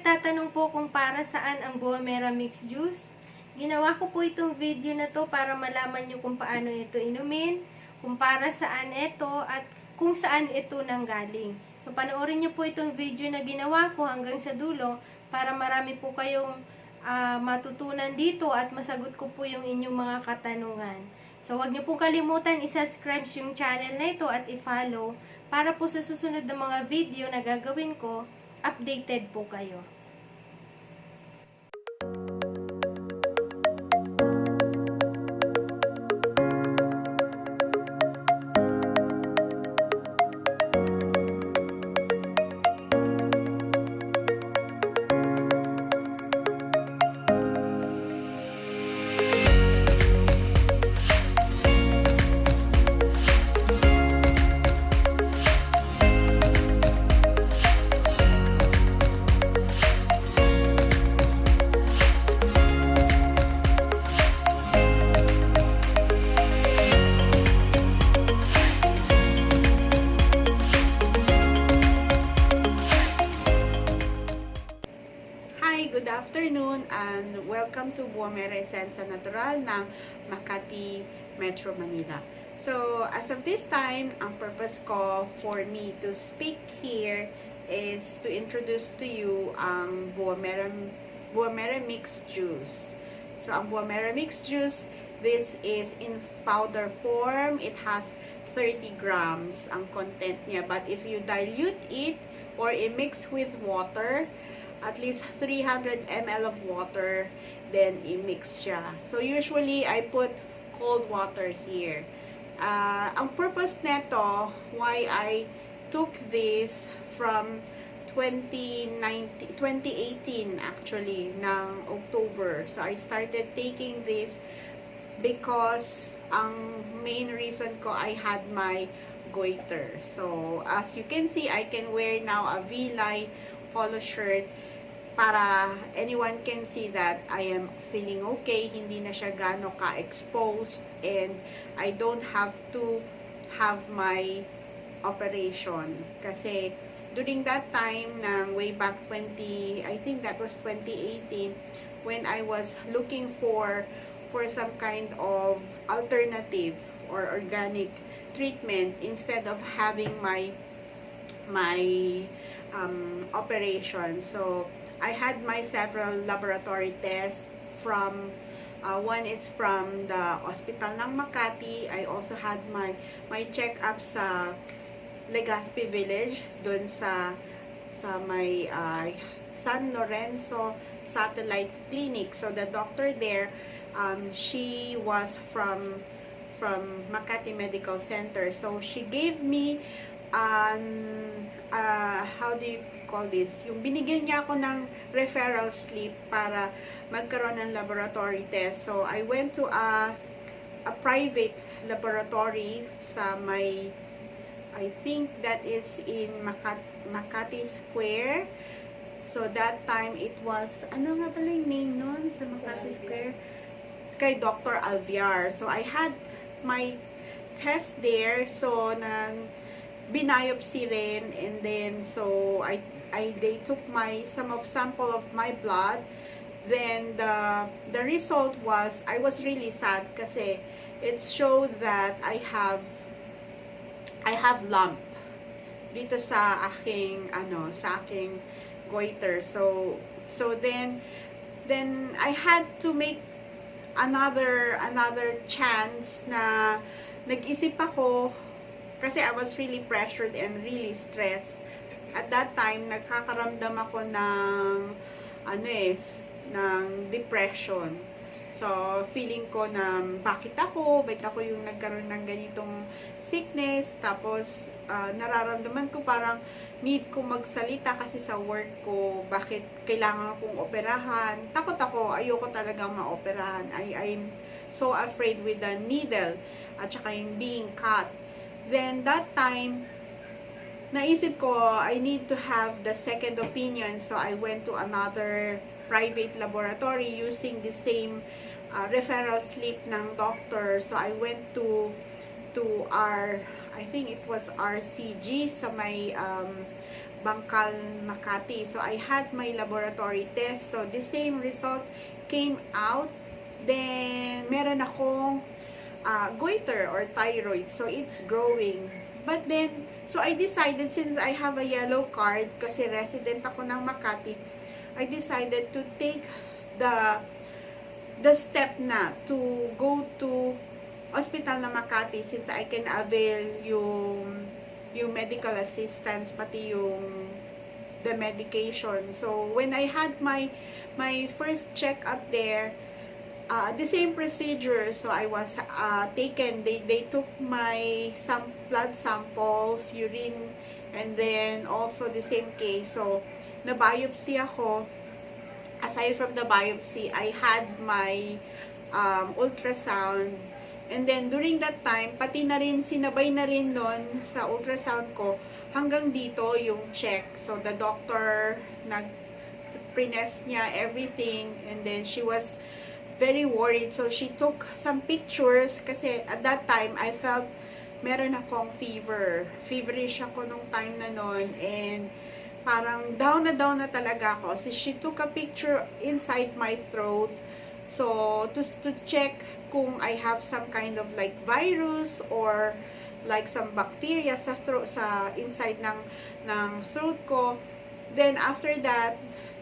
nagtatanong po kung para saan ang Buah Merah Mix Juice, ginawa ko po itong video na to para malaman nyo kung paano ito inumin, kung para saan ito, at kung saan ito nanggaling. So, panoorin nyo po itong video na ginawa ko hanggang sa dulo para marami po kayong matutunan dito at masagot ko po yung inyong mga katanungan. So, huwag nyo po kalimutan i-subscribe yung channel na ito at i-follow para po sa susunod na mga video na gagawin ko, updated po kayo. Good afternoon and welcome to Buah Merah Essensa Naturale ng Makati, Metro Manila. So, as of this time, ang purpose ko for me to speak here is to introduce to you ang Buah Merah Mix Juice. So, ang Buah Merah Mix Juice, this is in powder form. It has 30 grams ang content niya. But if you dilute it or i-mix with water, at least 300 ml of water, then i-mix siya. So, usually, I put cold water here. Ang purpose neto, why I took this from 2018 actually, ng October. So, I started taking this because ang main reason ko, I had my goiter. So, as you can see, I can wear now a V-line polo shirt para anyone can see that I am feeling okay, hindi na siya gano'n ka-exposed, and I don't have to have my operation. Kasi during that time, ng way back I think that was 2018, when I was looking for some kind of alternative or organic treatment instead of having my operation. So, I had my several laboratory tests from, one is from the hospital ng Makati. I also had my check-up sa Legazpi Village, dun sa may San Lorenzo Satellite Clinic. So, the doctor there, she was from Makati Medical Center. So, she gave me how do you call this? Yung binigyan niya ako ng referral slip para magkaroon ng laboratory test. So, I went to a private laboratory sa may, I think that is in Makati Square. So, that time it was, ano nga pala yung name nun sa Makati Square? Kay Dr. Alviar. So, I had my test there. So, binopsy rin, and then so they took some sample of my blood. Then the result was, I was really sad kasi it showed that I have lump dito sa aking goiter. So then I had to make another chance na nag-isip ako. Kasi I was really pressured and really stressed. At that time, nagkakaramdam ako ng depression. So, feeling ko na bakit ako yung nagkaroon ng ganitong sickness. Tapos, nararamdaman ko parang need ko magsalita kasi sa work ko, bakit kailangan akong operahan. Takot ako, ayoko talagang maoperahan. I'm so afraid with the needle at saka yung being cut. Then, that time, naisip ko, I need to have the second opinion. So, I went to another private laboratory using the same referral slip ng doctor. So, I went to I think it was RCG sa may Bangkal, Makati. So I had my laboratory test. So the same result came out. Then meron akong goiter or thyroid. So it's growing. But then, so I decided, since I have a yellow card, kasi resident ako ng Makati, I decided to take the step na to go to hospital na Makati, since I can avail yung medical assistance, pati yung the medication. So when I had my first check up there, the same procedure. So I was taken, they took my blood samples, urine, and then also the same case. So na biopsy ako. Aside from the biopsy, I had my ultrasound. And then during that time, pati na rin, sinabay na rin nun sa ultrasound ko, hanggang dito yung check. So the doctor pre-nest niya everything, and then she was very worried. So she took some pictures kasi at that time I felt meron akong fever. Feverish ako nung time na nun, and parang down na talaga ako. So she took a picture inside my throat. So to check kung I have some kind of like virus or like some bacteria sa throat, sa inside ng throat ko. Then after that,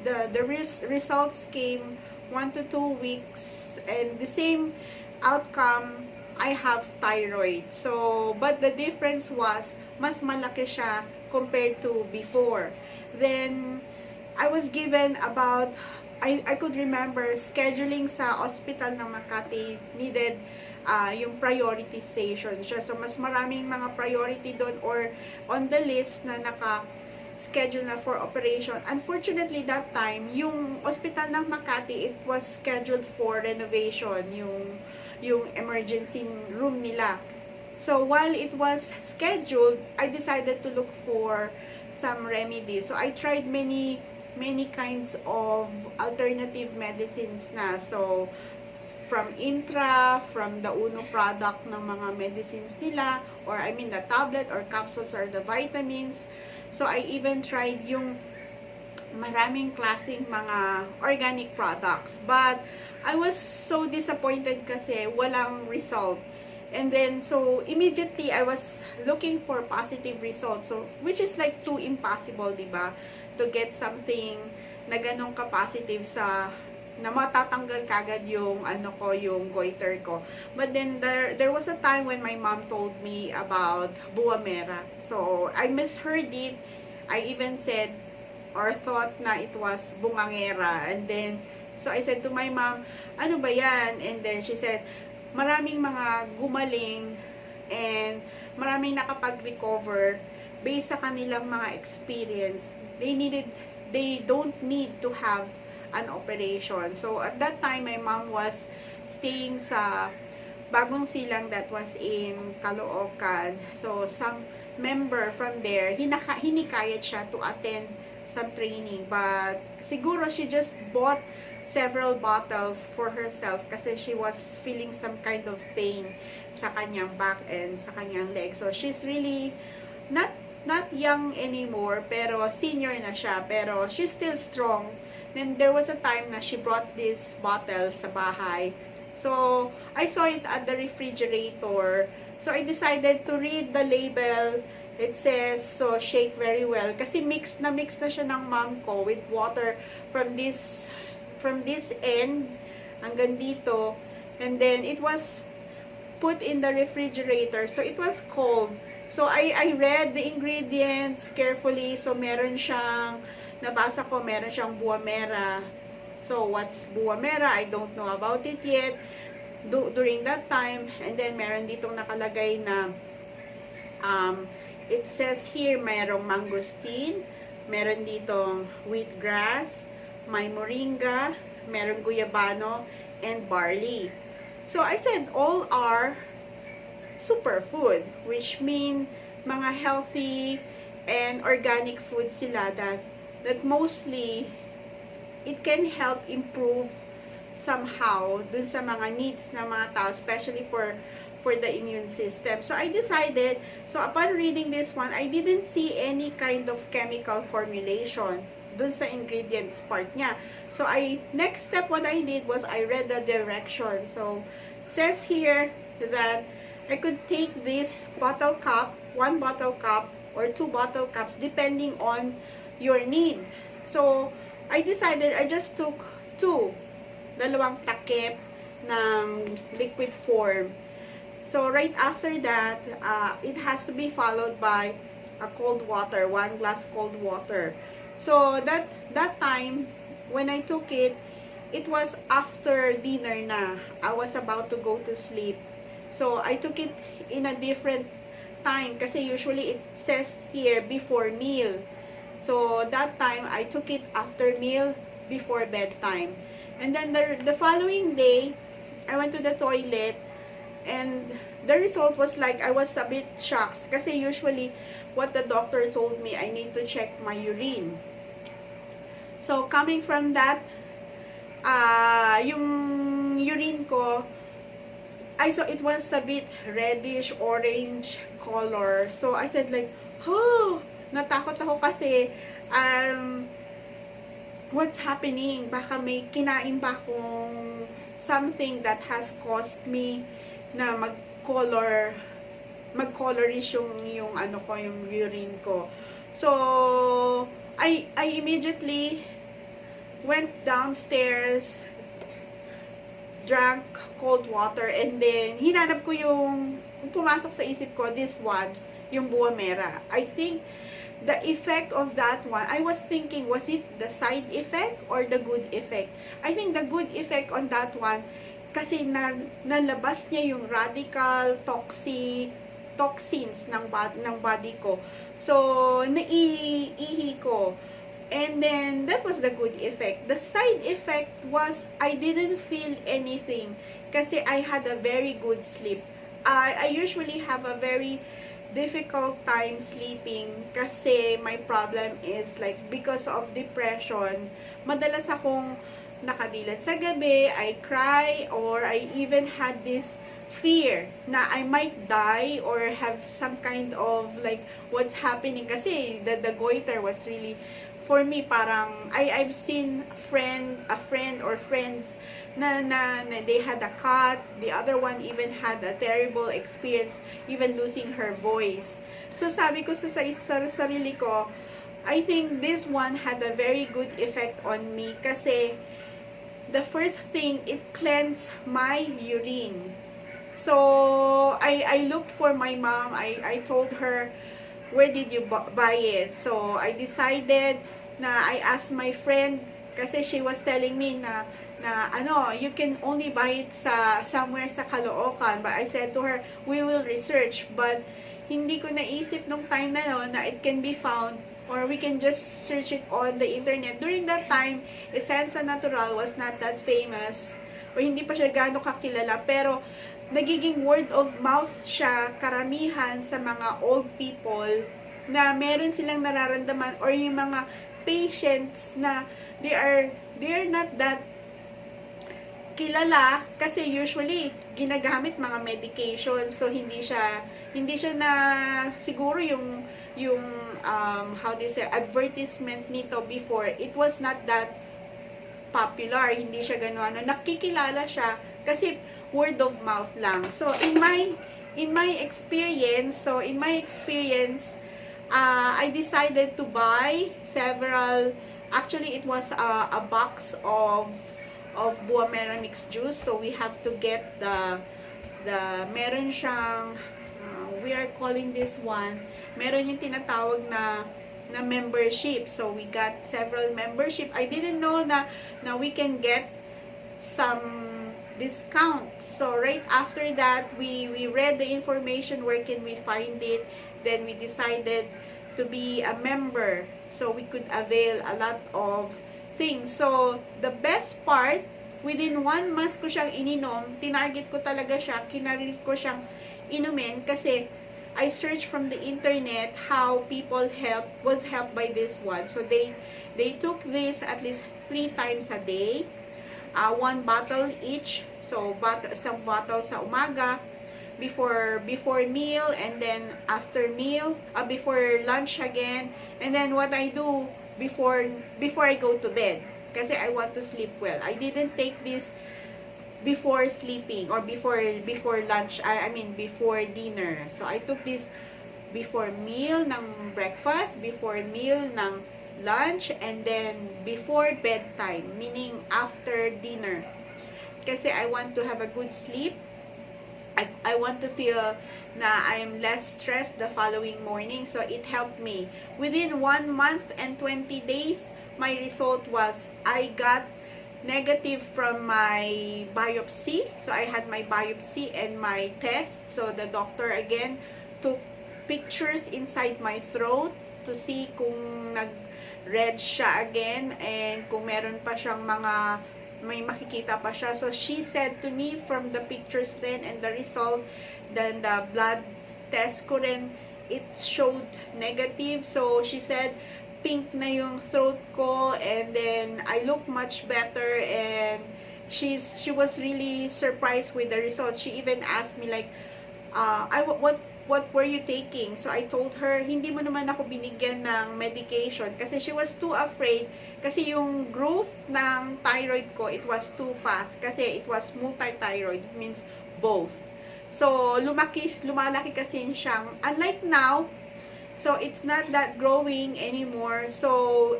the results came 1 to 2 weeks, and the same outcome, I have thyroid. So but the difference was mas malaki siya compared to before. Then I was given about, I could remember scheduling sa hospital ng Makati needed yung prioritization siya. So mas maraming mga priority doon or on the list na schedule na for operation. Unfortunately, that time, yung hospital ng Makati, it was scheduled for renovation, yung emergency room nila. So, while it was scheduled, I decided to look for some remedies. So, I tried many kinds of alternative medicines na. So, from Intra, from the Uno product ng mga medicines nila, or I mean the tablet or capsules or the vitamins. So, I even tried yung maraming klaseng mga organic products. But, I was so disappointed kasi walang result. And then, so, immediately, I was looking for positive results. So, which is like too impossible, diba? To get something na ganong ka-positive na matatanggal kagad yung yung goiter ko. But then there was a time when my mom told me about Buah Merah. So I misheard it. I even said or thought na it was bungangera. And then so I said to my mom, ano ba yan? And then she said, maraming mga gumaling and maraming nakapag-recover based sa kanilang mga experience. They don't need to have an operation. So, at that time, my mom was staying sa Bagong Silang that was in Caloocan. So, some member from there, hinikayat siya to attend some training. But, siguro, she just bought several bottles for herself kasi she was feeling some kind of pain sa kanyang back and sa kanyang leg. So, she's really not young anymore, pero senior na siya. Pero, she's still strong. Then, there was a time na she brought this bottle sa bahay. So, I saw it at the refrigerator. So, I decided to read the label. It says, so, shake very well. Kasi mix na siya ng mom ko with water from this end hanggang dito. And then, it was put in the refrigerator. So, it was cold. So, I read the ingredients carefully. So, nabasa ko, meron siyang Buah Merah. So, what's Buah Merah? I don't know about it yet during that time. And then, meron ditong nakalagay na it says here, merong mangosteen, meron ditong wheatgrass, may moringa, meron guyabano, and barley. So, I said, all are superfood, which mean mga healthy and organic food sila that mostly it can help improve somehow dun sa mga needs ng mga tao, especially for for the immune system. So I decided, so upon reading this one, I didn't see any kind of chemical formulation dun sa ingredients part niya. So next step what I did was I read the direction. So says here that I could take this bottle cap, 1 bottle cap or 2 bottle caps depending on your need. So I decided I just took 2, dalawang takip ng liquid form. So right after that, it has to be followed by a cold water, 1 glass cold water. So that time when I took it, it was after dinner na. I was about to go to sleep. So I took it in a different time kasi usually it says here before meal. So that time I took it after meal, before bedtime. And then the following day, I went to the toilet and the result was like I was a bit shocked kasi usually what the doctor told me, I need to check my urine. So coming from that, yung urine ko, I saw it was a bit reddish orange color. So I said like, oh, natakot ako kasi what's happening? Baka may kinain ba akong something that has caused me na mag-colorish yung ano ko, yung urine ko. So I immediately went downstairs, drank cold water, and then hinanap ko yung pumasok sa isip ko, this one, yung Buah Merah. I think the effect of that one, I was thinking, was it the side effect or the good effect? I think the good effect on that one, kasi nalabas niya yung radical toxins ng body ko. So, naiihi ko. And then, that was the good effect. The side effect was, I didn't feel anything kasi I had a very good sleep. I usually have a very difficult time sleeping kasi my problem is like, because of depression, madalas akong nakadilat sa gabi, I cry, or I even had this fear na I might die or have some kind of like, what's happening kasi the goiter was really, for me, parang, I've seen a friend or friends na they had a cat, the other one even had a terrible experience, even losing her voice. So sabi ko sa sarili ko, I think this one had a very good effect on me kasi the first thing, it cleansed my urine. So I looked for my mom, I told her, where did you buy it? So I decided na I asked my friend kasi she was telling me na ano, you can only buy it somewhere sa Caloocan, but I said to her, we will research, but hindi ko naisip nung time na no na it can be found or we can just search it on the internet. During that time, Essensa Naturale was not that famous o hindi pa siya gaano kakilala, pero nagiging word of mouth siya karamihan sa mga old people na meron silang nararamdaman, or yung mga patients na they are not that kilala kasi usually ginagamit mga medication, so hindi siya na siguro yung how do you say, advertisement nito before, it was not that popular, hindi siya gano'n, nakikilala siya kasi word of mouth lang. So in my experience, I decided to buy several, actually it was a box of Buah Merah Mix Juice. So we have to get the meron siyang, we are calling this one, meron yung tinatawag na membership. So we got several membership. I didn't know na we can get some discount. So right after that, we read the information, where can we find it. Then we decided to be a member so we could avail a lot of things. So the best part, within 1 month ko siyang ininom, tinarget ko talaga siya, kinarit ko siyang inumin kasi I searched from the internet how people was helped by this one. So they took this at least 3 times a day, 1 bottle each. So isang bottle sa umaga, before meal, and then after meal, before lunch again, and then what I do before I go to bed. Kasi I want to sleep well. I didn't take this before sleeping or before lunch, I mean before dinner. So I took this before meal ng breakfast, before meal ng lunch, and then before bedtime, meaning after dinner. Kasi I want to have a good sleep. I want to feel na I am less stressed the following morning. So it helped me. Within 1 month and 20 days, my result was I got negative from my biopsy. So I had my biopsy and my test. So the doctor again took pictures inside my throat to see kung nag-red siya again and kung meron pa siyang may makikita pa siya. So she said to me from the pictures rin and the result, then the blood test ko rin, it showed negative. So she said pink na yung throat ko, and then I look much better, and she was really surprised with the result. She even asked me like, what were you taking? So I told her, hindi mo naman ako binigyan ng medication, kasi she was too afraid, kasi yung growth ng thyroid ko, it was too fast, kasi it was multi-thyroid, it means both. So lumalaki kasi siyang, unlike now, so it's not that growing anymore. So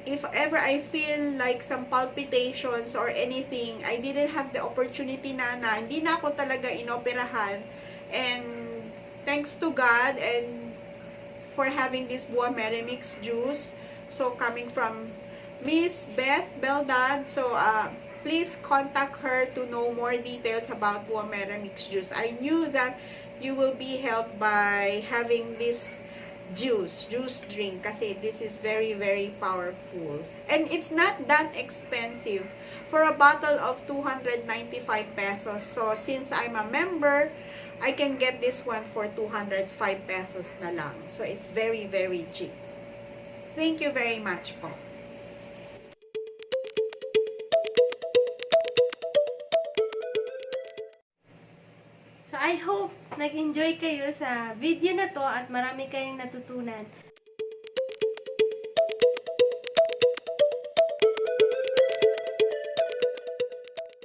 if ever I feel like some palpitations or anything, I didn't have the opportunity na hindi na ako talaga inoperahan. And thanks to God and for having this Buah Merah Mix Juice. So coming from Miss Beth Beldad. So please contact her to know more details about Buah Merah Mix Juice. I knew that you will be helped by having this juice drink, kasi this is very, very powerful. And it's not that expensive. For a bottle of 295 pesos. So since I'm a member, I can get this one for 205 pesos na lang. So it's very, very cheap. Thank you very much po. So I hope nag-enjoy kayo sa video na to at marami kayong natutunan.